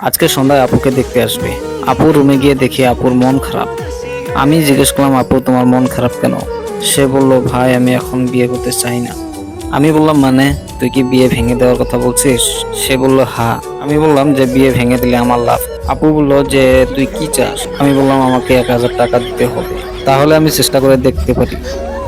আজকে সন্ধ্যায় আপুকে দেখতে আসবে। আপু রুমে গিয়ে দেখি আপুর মন খারাপ। আমি জিজ্ঞেস করলাম, আপু তোমার মন খারাপ কেন? সে বলল, ভাই আমি এখন বিয়ে করতে চাই না। আমি বললাম, মানে তুই কি বিয়ে ভেঙে দেওয়ার কথা বলছিস? সে বলল, হ্যাঁ। আমি বললাম যে বিয়ে ভেঙে দিলে আমার লাভ। আপু বলল যে তুই কি চাস? আমি বললাম আমাকে 1,000 টাকা দিতে হবে, তাহলে আমি চেষ্টা করে দেখতে পারি।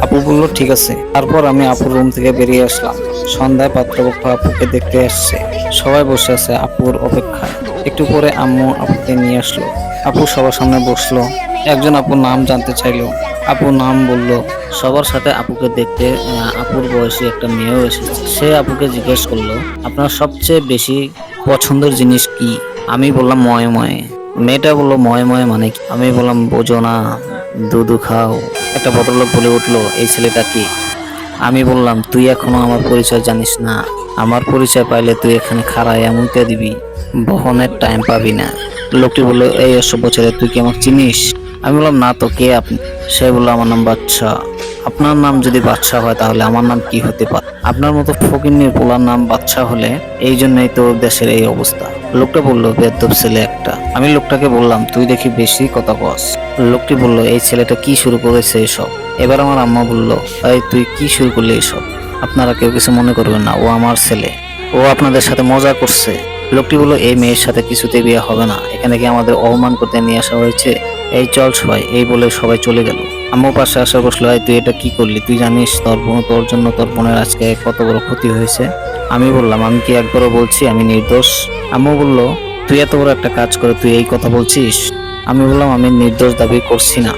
আপু বলল ঠিক আছে। তারপর আমি আপুর রুম থেকে বেরিয়ে আসলাম। সন্ধ্যায় পাত্রপক্ষ আপুকে দেখতে আসছে। সবাই বসে আছে আপুর অপেক্ষায়। একটু পরে আম্মু আপুকে নিয়ে আসলো। আপু সবার সামনে বসলো। একজন আপুর নাম জানতে চাইলো। আপু নাম বলল। সবার সাথে আপুকে দেখতে আপুর বয়সী একটা মেয়েও এসেছে। সে আপুকে জিজ্ঞেস করলো, আপনার সবচেয়ে বেশি পছন্দের জিনিস কি? আমি বললাম ময়ে ময়ে। মেয়েটা বললো ময়ে ময়ে মানে কি? আমি বললাম বোঝো না, দুধু খাও। একটা ভদ্রলোক বলে উঠলো, এই ছেলেটা কি? আমি বললাম, তুই এখনো আমার পরিচয় জানিস না। আমার পরিচয় পাইলে তুই এখানে খাড়ায় এমনটা দিবি, বহনের টাইম পাবি না। লোকটি বললো, এই অসভ্য ছেলে, তুই কি আমাকে চিনিস? আমি বললাম, না তো, কে আপনি? সে বললো, আমার নাম বাদশা। আপনার নাম যদি বাদশা হয় তাহলে আমার নাম কি হতে পারে? আপনার মতো ফকিন্নির পোলার নাম বাদশা হলে এই জন্যই তো দেশের এই অবস্থা। লোকটা বলল, বেয়াদব ছেলে একটা। আমি লোকটাকে বললাম, তুই দেখি বেশি কথা কস। লোকটি বলল, এই ছেলেটা কি শুরু করেছে এসব? এবার আমার আম্মা বলল, এই তুই কি শুরু করলি এসব? আপনারা কেউ কিছু মনে করবেন না, ও আমার ছেলে, ও আপনাদের সাথে মজা করছে। লোকটি বলল, এই মেয়ের সাথে কিছুতে বিয়ে হবে না, এখানে কি আমাদের অপমান করতে নিয়ে আসা হয়েছে? এই চল সবাই, এই বলে সবাই চলে গেল। আম্মু পাশে আসা বসলো, এই তুই এটা কি করলি? তুই জানিস তোর জন্য তোর বোনের আজকে কত বড় ক্ষতি হয়েছে? আমি বললাম, আমি কি একবারও বলছি আমি নির্দোষ? আম্মু বলল, তুই এত বড় একটা কাজ করে তুই এই কথা বলছিস? আমি বললাম, আমি নির্দোষ দাবি করছি না,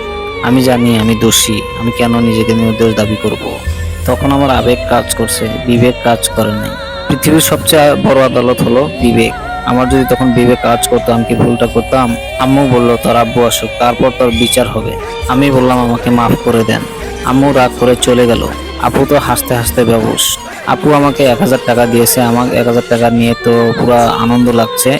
আমি জানি আমি দোষী, আমি কেন নিজেকে নির্দোষ দাবি করব? তখন আমার আবেগ কাজ করছে, বিবেক কাজ করে নাই। পৃথিবীর সবচেয়ে বড় আদালত হলো বিবেক। আমার যদি তখন বিবেক কাজ করতো, আমি কি ভুলটা করতাম? আম্মু বলল, তোর আব্বু আসুক, তারপর তোর বিচার হবে। আমি বললাম, আমাকে মাফ করে দেন। আম্মু রাগ করে চলে গেল। আপু তো হাসতে হাসতে বেহুশ। আপু আমাকে 1,000 টাকা দিয়েছে। আমার 1,000 টাকা নিয়ে তো পুরা আনন্দ লাগছে।